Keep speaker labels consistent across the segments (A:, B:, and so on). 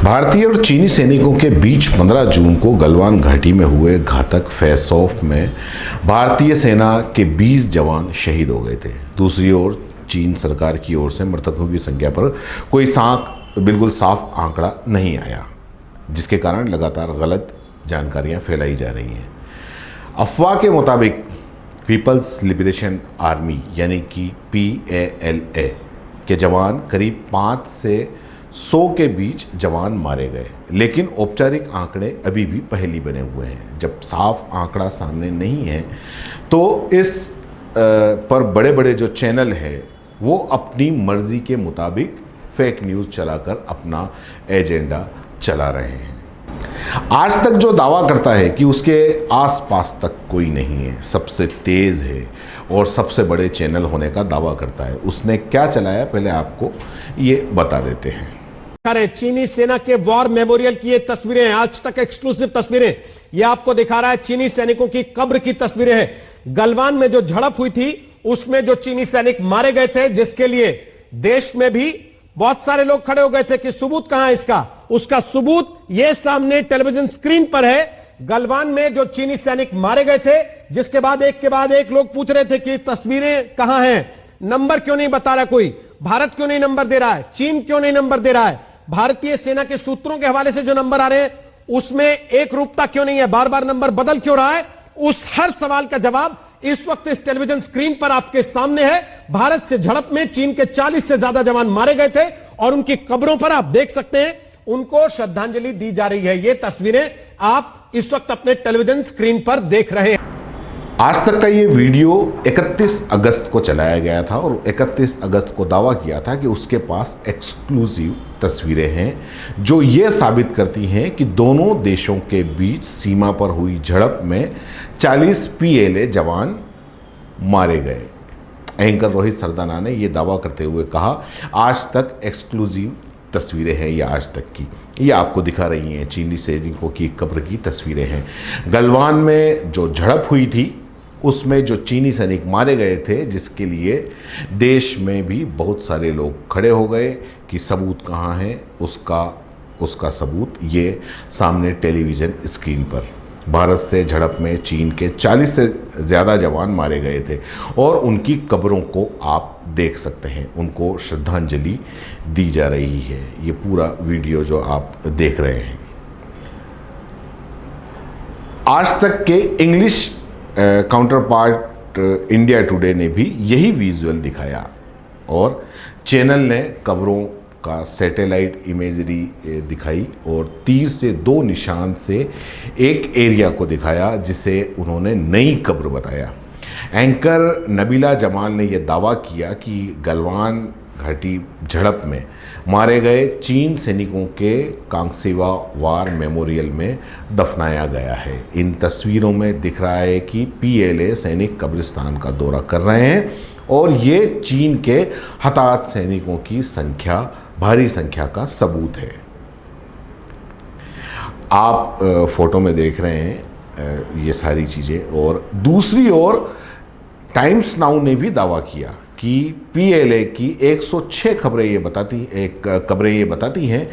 A: भारतीय और चीनी सैनिकों के बीच 15 जून को गलवान घाटी में हुए घातक फेस ऑफ में भारतीय सेना के 20 जवान शहीद हो गए थे। दूसरी ओर चीन सरकार की ओर से मृतकों की संख्या पर कोई बिल्कुल साफ आंकड़ा नहीं आया, जिसके कारण लगातार गलत जानकारियां फैलाई जा रही हैं। अफवाह के मुताबिक पीपल्स लिबरेशन आर्मी यानी कि PALA के जवान करीब 5 से 100 के बीच जवान मारे गए, लेकिन औपचारिक आंकड़े अभी भी पहेली बने हुए हैं। जब साफ आंकड़ा सामने नहीं है तो इस पर बड़े बड़े जो चैनल है वो अपनी मर्जी के मुताबिक फेक न्यूज़ चलाकर अपना एजेंडा चला रहे हैं। आज तक जो दावा करता है कि उसके आसपास तक कोई नहीं है, सबसे तेज़ है और सबसे बड़े चैनल होने का दावा करता है, उसने क्या चलाया पहले आपको ये बता देते हैं।
B: चीनी सेना के वॉर मेमोरियल की ये तस्वीरें हैं, आज तक एक्सक्लूसिव तस्वीरें। ये आपको दिखा रहा है चीनी सैनिकों की कब्र की तस्वीरें हैं। गलवान में जो झड़प हुई थी उसमें जो चीनी सैनिक मारे गए थे, जिसके लिए देश में भी बहुत सारे लोग खड़े हो गए थे कि सबूत कहां है इसका। उसका सबूत ये सामने टेलीविजन स्क्रीन पर है। गलवान में जो चीनी सैनिक मारे गए थे, जिसके बाद एक लोग पूछ रहे थे कि तस्वीरें कहां हैं, नंबर क्यों नहीं बता रहा कोई, भारत क्यों नहीं नंबर दे रहा है, चीन क्यों नहीं नंबर दे रहा है, भारतीय सेना के सूत्रों के हवाले से जो नंबर आ रहे हैं उसमें एक रूपता क्यों नहीं है, बार बार नंबर बदल क्यों रहा है। उस हर सवाल का जवाब इस वक्त इस टेलीविजन स्क्रीन पर आपके सामने है। भारत से झड़प में चीन के 40 से ज्यादा जवान मारे गए थे और उनकी कब्रों पर आप देख सकते हैं उनको श्रद्धांजलि दी जा रही है। ये तस्वीरें आप इस वक्त अपने टेलीविजन स्क्रीन पर देख रहे हैं।
A: आज तक का ये वीडियो 31 अगस्त को चलाया गया था और 31 अगस्त को दावा किया था कि उसके पास एक्सक्लूसिव तस्वीरें हैं जो ये साबित करती हैं कि दोनों देशों के बीच सीमा पर हुई झड़प में 40 PLA जवान मारे गए। एंकर रोहित सरदाना ने यह दावा करते हुए कहा, आज तक एक्सक्लूसिव तस्वीरें हैं ये आज तक की, ये आपको दिखा रही हैं चीनी सैनिकों की कब्र की तस्वीरें हैं। गलवान में जो झड़प हुई थी उसमें जो चीनी सैनिक मारे गए थे, जिसके लिए देश में भी बहुत सारे लोग खड़े हो गए कि सबूत कहाँ है, उसका सबूत ये सामने टेलीविज़न स्क्रीन पर। भारत से झड़प में चीन के 40 से ज़्यादा जवान मारे गए थे और उनकी कब्रों को आप देख सकते हैं, उनको श्रद्धांजलि दी जा रही है। ये पूरा वीडियो जो आप देख रहे हैं। आज तक के English counter part India today ने भी यही विजुअल दिखाया और चैनल ने कब्रों का सैटेलाइट इमेजरी दिखाई और तीर से 2 निशान से एक एरिया को दिखाया जिसे उन्होंने नई कब्र बताया। एंकर नबीला जमाल ने यह दावा किया कि गलवान घाटी झड़प में मारे गए चीन सैनिकों के कांगसेवा वार मेमोरियल में दफनाया गया है। इन तस्वीरों में दिख रहा है कि PLA सैनिक कब्रिस्तान का दौरा कर रहे हैं और ये चीन के हताहत सैनिकों की संख्या, भारी संख्या का सबूत है। आप फोटो में देख रहे हैं ये सारी चीज़ें। और दूसरी ओर टाइम्स नाउ ने भी दावा किया कि PLA की 106 खबरें ये बताती हैं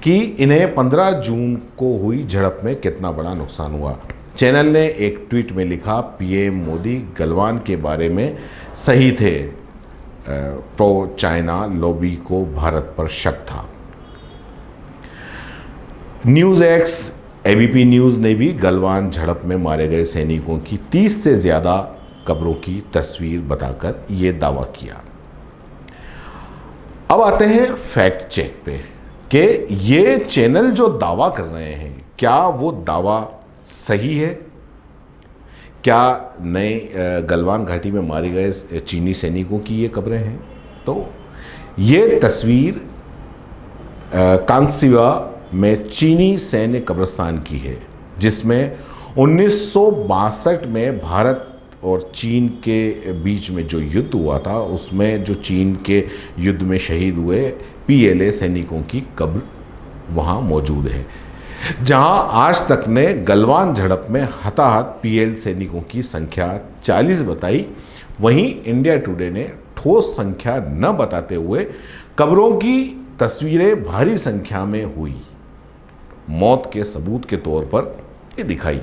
A: कि इन्हें 15 जून को हुई झड़प में कितना बड़ा नुकसान हुआ। चैनल ने एक ट्वीट में लिखा, PM मोदी गलवान के बारे में सही थे, प्रो चाइना लॉबी को भारत पर शक था। न्यूज़ एक्स ABP न्यूज़ ने भी गलवान झड़प में मारे गए सैनिकों की 30 से ज़्यादा कब्रों की तस्वीर बताकर ये दावा किया। अब आते हैं फैक्ट चेक पे कि ये चैनल जो दावा कर रहे हैं क्या वो दावा सही है, क्या नए गलवान घाटी में मारे गए चीनी सैनिकों की ये कब्रें हैं। तो ये तस्वीर कांगसीवा में चीनी सैन्य कब्रिस्तान की है, जिसमें 1962 में भारत और चीन के बीच में जो युद्ध हुआ था उसमें जो चीन के युद्ध में शहीद हुए PLA सैनिकों की कब्र वहाँ मौजूद है। जहां आज तक ने गलवान झड़प में हताहत PL सैनिकों की संख्या 40 बताई, वहीं इंडिया टुडे ने ठोस संख्या न बताते हुए कब्रों की तस्वीरें भारी संख्या में हुई मौत के सबूत के तौर पर ये दिखाई।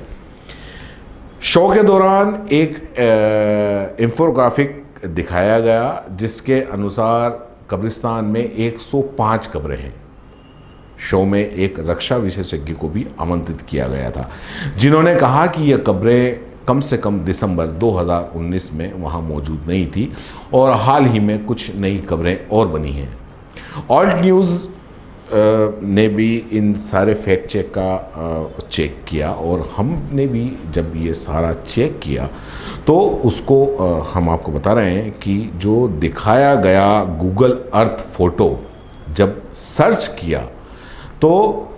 A: शो के दौरान एक इंफोग्राफिक दिखाया गया जिसके अनुसार कब्रिस्तान में 105 कब्रें हैं। शो में एक रक्षा विशेषज्ञ को भी आमंत्रित किया गया था जिन्होंने कहा कि यह कब्रें कम से कम दिसंबर 2019 में वहां मौजूद नहीं थी और हाल ही में कुछ नई कब्रें और बनी हैं। ऑल्ट न्यूज़ ने भी इन सारे फैक्ट चेक का चेक किया और हमने भी जब ये सारा चेक किया तो उसको हम आपको बता रहे हैं कि जो दिखाया गया गूगल अर्थ फोटो जब सर्च किया तो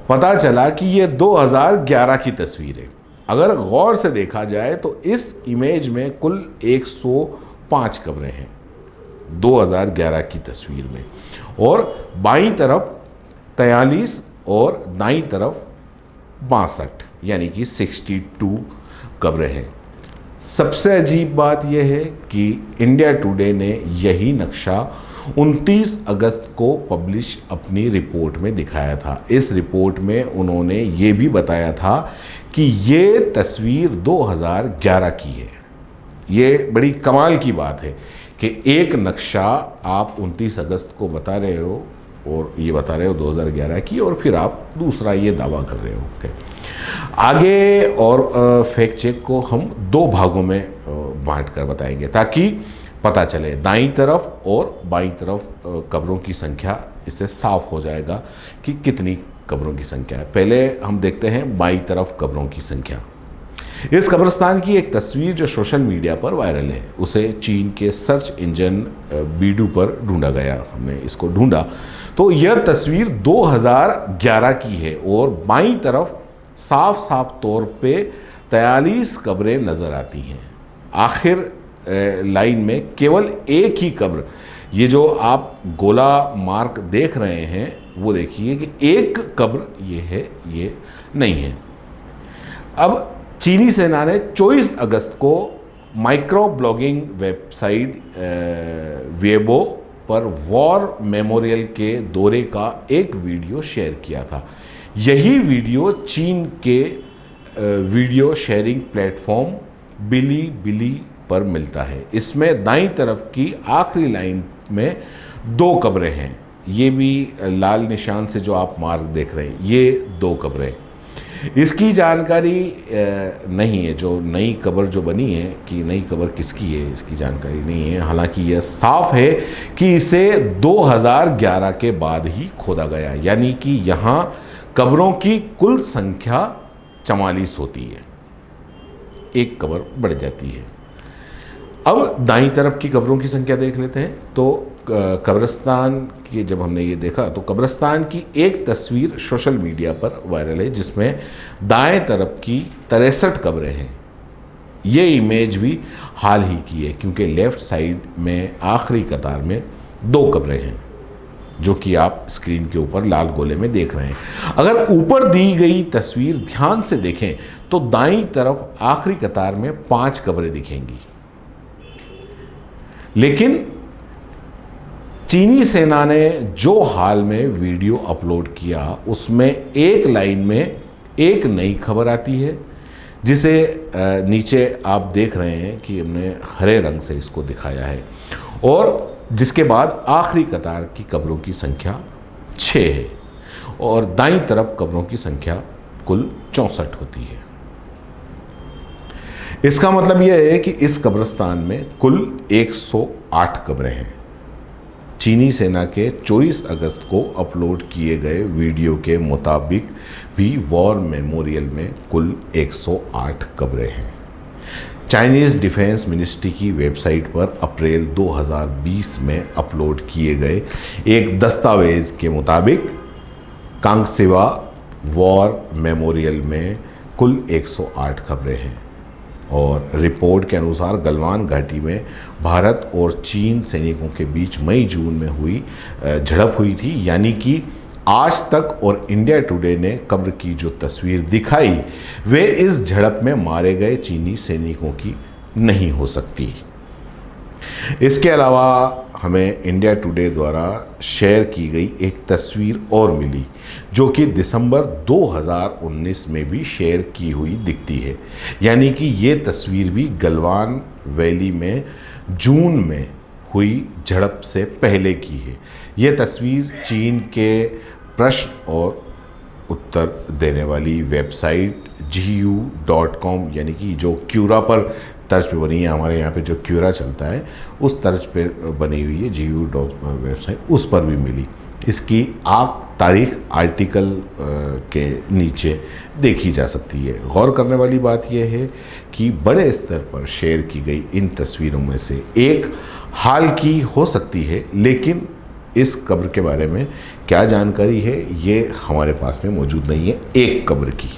A: पता चला कि ये 2011 की तस्वीर है। अगर गौर से देखा जाए तो इस इमेज में कुल 105 कब्रें हैं 2011 की तस्वीर में, और बाईं तरफ 43 और दाईं तरफ 62 यानी कि 62 कब्रें हैं। सबसे अजीब बात यह है कि इंडिया टुडे ने यही नक्शा 29 अगस्त को पब्लिश अपनी रिपोर्ट में दिखाया था। इस रिपोर्ट में उन्होंने ये भी बताया था कि ये तस्वीर 2011 की है। ये बड़ी कमाल की बात है कि एक नक्शा आप 29 अगस्त को बता रहे हो और ये बता रहे हो 2011 की, और फिर आप दूसरा ये दावा कर रहे हो। आगे और फैक्ट चेक को हम दो भागों में बांट कर बताएंगे ताकि पता चले दाईं तरफ और बाईं तरफ कब्रों की संख्या, इससे साफ हो जाएगा कि कितनी कब्रों की संख्या है। पहले हम देखते हैं बाईं तरफ कब्रों की संख्या। इस कब्रिस्तान की एक तस्वीर जो सोशल मीडिया पर वायरल है, उसे चीन के सर्च इंजन बीडू पर ढूंढा गया। हमने इसको ढूंढा तो यह तस्वीर 2011 की है और बाईं तरफ साफ साफ तौर पे 43 कब्रें नज़र आती हैं। आखिर लाइन में केवल एक ही कब्र, ये जो आप गोला मार्क देख रहे हैं वो देखिए कि एक कब्र ये है, ये नहीं है। अब चीनी सेना ने 24 अगस्त को माइक्रो ब्लॉगिंग वेबसाइट वेबो पर वॉर मेमोरियल के दौरे का एक वीडियो शेयर किया था। यही वीडियो चीन के वीडियो शेयरिंग प्लेटफॉर्म बिली पर मिलता है। इसमें दाईं तरफ की आखिरी लाइन में 2 कब्रें हैं। ये भी लाल निशान से जो आप मार्क देख रहे हैं, ये 2 कब्रें। इसकी जानकारी नहीं है, जो नई कब्र जो बनी है कि नई कब्र किसकी है इसकी जानकारी नहीं है। हालांकि यह साफ है कि इसे 2011 के बाद ही खोदा गया, यानी कि यहाँ कब्रों की कुल संख्या 44 होती है, एक कब्र बढ़ जाती है। अब दाईं तरफ की कब्रों की संख्या देख लेते हैं तो कब्रिस्तान की जब हमने ये देखा तो कब्रिस्तान की एक तस्वीर सोशल मीडिया पर वायरल है जिसमें दाएं तरफ की 63 कब्रें हैं। ये इमेज भी हाल ही की है क्योंकि लेफ्ट साइड में आखिरी कतार में 2 कब्रें हैं जो कि आप स्क्रीन के ऊपर लाल गोले में देख रहे हैं। अगर ऊपर दी गई तस्वीर ध्यान से देखें तो दाईं तरफ आखिरी कतार में 5 कब्रें दिखेंगी, लेकिन चीनी सेना ने जो हाल में वीडियो अपलोड किया उसमें एक लाइन में एक नई खबर आती है जिसे नीचे आप देख रहे हैं कि हमने हरे रंग से इसको दिखाया है, और जिसके बाद आखिरी कतार की कब्रों की संख्या 6 है और दाईं तरफ कब्रों की संख्या कुल 64 होती है। इसका मतलब यह है कि इस कब्रिस्तान में कुल 108 कब्रें हैं। चीनी सेना के 24 अगस्त को अपलोड किए गए वीडियो के मुताबिक भी वॉर मेमोरियल में कुल 108 कब्रें हैं। चाइनीज़ डिफेंस मिनिस्ट्री की वेबसाइट पर अप्रैल 2020 में अपलोड किए गए एक दस्तावेज़ के मुताबिक कांगसेवा वॉर मेमोरियल में कुल 108 कब्रें हैं और रिपोर्ट के अनुसार गलवान घाटी में भारत और चीन सैनिकों के बीच मई जून में हुई झड़प हुई थी, यानी कि आज तक और इंडिया टुडे ने कब्र की जो तस्वीर दिखाई वे इस झड़प में मारे गए चीनी सैनिकों की नहीं हो सकती। इसके अलावा हमें इंडिया टुडे द्वारा शेयर की गई एक तस्वीर और मिली, जो कि दिसंबर 2019 में भी शेयर की हुई दिखती है। यानी कि ये तस्वीर भी गलवान वैली में जून में हुई झड़प से पहले की है। ये तस्वीर चीन के प्रश्न और उत्तर देने वाली वेबसाइट GU.com यानी कि जो क्यूरा पर तर्ज पे बनी है, हमारे यहाँ पे जो क्यूरा चलता है उस तर्ज पे बनी हुई है GU वेबसाइट, उस पर भी मिली। इसकी तारीख आर्टिकल के नीचे देखी जा सकती है। गौर करने वाली बात यह है कि बड़े स्तर पर शेयर की गई इन तस्वीरों में से एक हाल की हो सकती है, लेकिन इस कब्र के बारे में क्या जानकारी है ये हमारे पास में मौजूद नहीं है। एक कब्र की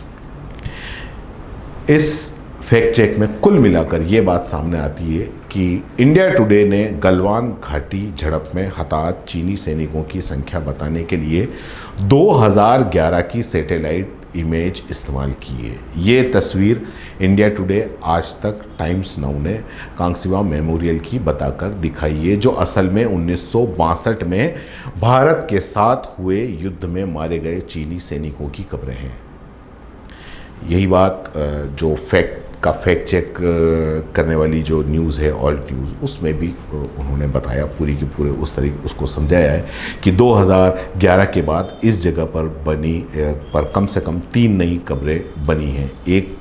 A: इस फैक्ट चेक में कुल मिलाकर ये बात सामने आती है कि इंडिया टुडे ने गलवान घाटी झड़प में हताहत चीनी सैनिकों की संख्या बताने के लिए 2011 की सैटेलाइट इमेज इस्तेमाल की है। ये तस्वीर इंडिया टुडे, आज तक, टाइम्स नाउ ने कांगसीवा मेमोरियल की बताकर दिखाई है, जो असल में 1962 में भारत के साथ हुए युद्ध में मारे गए चीनी सैनिकों की कब्रें हैं। यही बात जो फैक्ट चेक करने वाली जो न्यूज़ है, ऑल्ट न्यूज़, उसमें भी उन्होंने बताया, पूरी की पूरे उस तरीके उसको समझाया है कि 2011 के बाद इस जगह पर कम से कम 3 नई कब्रें बनी हैं। एक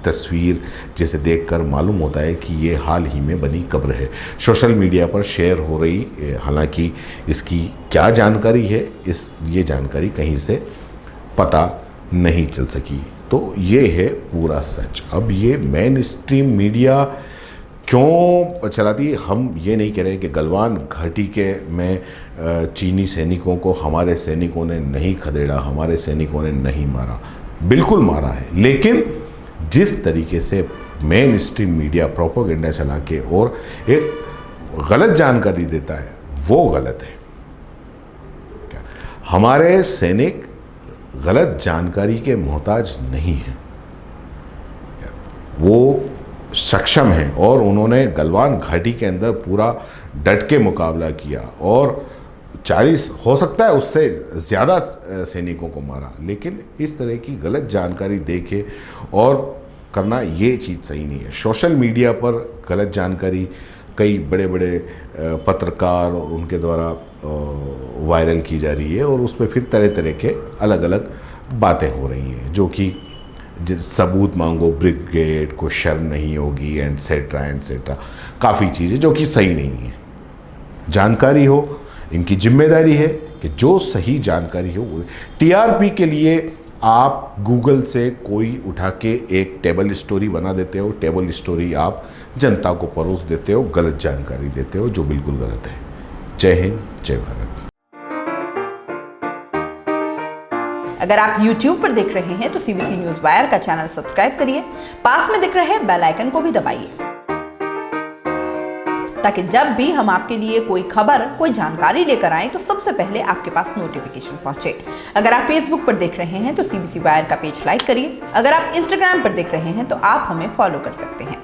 A: तस्वीर जिसे देखकर मालूम होता है कि ये हाल ही में बनी कब्र है, सोशल मीडिया पर शेयर हो रही। हालांकि इसकी क्या जानकारी है, ये जानकारी कहीं से पता नहीं चल सकी। तो ये है पूरा सच। अब ये मेन स्ट्रीम मीडिया क्यों चलाती है, हम ये नहीं कह रहे कि गलवान घाटी के में चीनी सैनिकों को हमारे सैनिकों ने नहीं खदेड़ा, हमारे सैनिकों ने नहीं मारा, बिल्कुल मारा है। लेकिन जिस तरीके से मेन स्ट्रीम मीडिया प्रोपेगेंडा चला के और एक गलत जानकारी देता है, वो गलत है। हमारे सैनिक गलत जानकारी के मोहताज नहीं हैं, वो सक्षम हैं और उन्होंने गलवान घाटी के अंदर पूरा डट के मुकाबला किया और 40 हो सकता है उससे ज़्यादा सैनिकों को मारा। लेकिन इस तरह की गलत जानकारी देके और करना ये चीज़ सही नहीं है। सोशल मीडिया पर गलत जानकारी कई बड़े बड़े पत्रकार और उनके द्वारा वायरल की जा रही है और उस पर फिर तरह तरह के अलग अलग बातें हो रही हैं, जो कि सबूत मांगो ब्रिगेड को शर्म नहीं होगी एंडसेट्रा, काफ़ी चीज़ें जो कि सही नहीं है। जानकारी हो, इनकी जिम्मेदारी है कि जो सही जानकारी हो वो। TRP के लिए आप गूगल से कोई उठा के एक टेबल स्टोरी बना देते हो, टेबल स्टोरी आप जनता को परोस देते हो, गलत जानकारी देते हो, जो बिल्कुल गलत है। जय हिंद, जय भारत।
C: अगर आप YouTube पर देख रहे हैं तो CBC न्यूज़ वायर का चैनल सब्सक्राइब करिए, पास में दिख रहे बेल आइकन को भी दबाइए, ताकि जब भी हम आपके लिए कोई खबर, कोई जानकारी लेकर आएं तो सबसे पहले आपके पास नोटिफिकेशन पहुंचे। अगर आप Facebook पर देख रहे हैं तो CBC वायर का पेज लाइक करिए। अगर आप Instagram पर देख रहे हैं तो आप हमें फॉलो कर सकते हैं।